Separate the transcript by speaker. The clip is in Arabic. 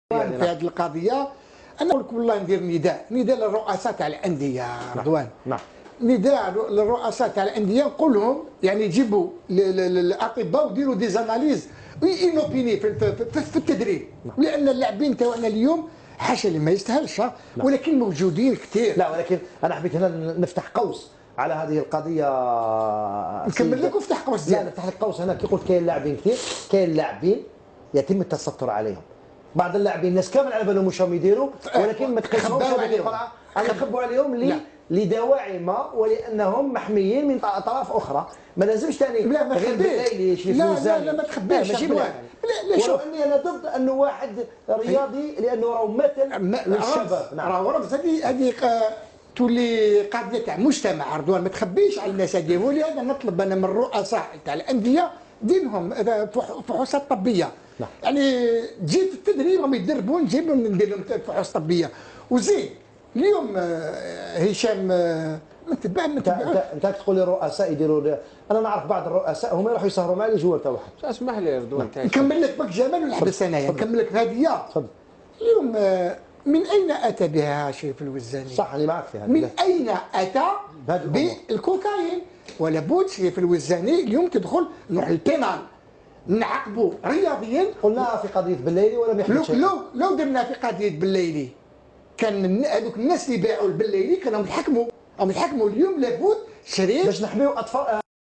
Speaker 1: في هذه القضيه انا نقول لك والله ندير نداء للرؤساء تاع الانديه رضوان.
Speaker 2: نعم.
Speaker 1: نداء للرؤساء تاع الانديه نقول لهم يعني جيبوا الاطباء وديروا دي زاناليز وينوبيني في التدريب، لان اللاعبين تاعنا اليوم حاشا اللي ما يستاهلش، ولكن موجودين كثير.
Speaker 2: لا ولكن انا حبيت هنا نفتح قوس على هذه القضيه.
Speaker 1: نكمل لك وافتح قوس.
Speaker 2: لا نفتح لك قوس هنا. كي قلت كاين لاعبين كثير، كاين لاعبين يتم التستر عليهم. بعض اللاعبين الناس كامل على بالهم واش راهم يديروا، ولكن ما تقيسهمش هذيك القرعه. انا نخبوا عليهم لدواعي ما، ولانهم محميين من اطراف اخرى. ما لازمش ثاني غير بالليل يشري فلوس.
Speaker 1: لا ما تخبيش.
Speaker 2: ماشي لا شوف اني انا ضد انه واحد رياضي لانه راهو مثل للشباب.
Speaker 1: نعم راهو رمز. هذه تولي قضيه تاع مجتمع رضوان، ما تخبيش على الناس هذه. ولهذا نطلب انا من الرؤساء تاع الانديه دينهم فحوصات طبيه.
Speaker 2: نعم.
Speaker 1: يعني تجي في التدريب راهم يدربون، نجيب لهم ندير لهم فحوص طبيه. وزين اليوم هشام من تبع
Speaker 2: انت تقول لي الرؤساء يديروا. انا نعرف بعض الرؤساء هما يروحوا يسهروا معي جوار تاع واحد.
Speaker 3: اسمح لي رضوان.
Speaker 1: نكمل لك باك جمال ونحبس انايا. نكمل لك هذه.
Speaker 2: تفضل.
Speaker 1: اليوم من اين اتى بها شريف الوزاني؟
Speaker 2: صح انا معك في هذا.
Speaker 1: من اين اتى بالكوكايين؟ ولا بد شريف الوزاني اليوم تدخل نروح البينال نعاقبوا رياضيا.
Speaker 2: قلناها في قضيه بالليلي ولم يحدث شيء.
Speaker 1: لو درنا في قضيه بالليلي كان هذوك الناس اللي باعوا بالليلي كانوا يتحكموا. اليوم لابد شريف
Speaker 2: باش نحميو اطفال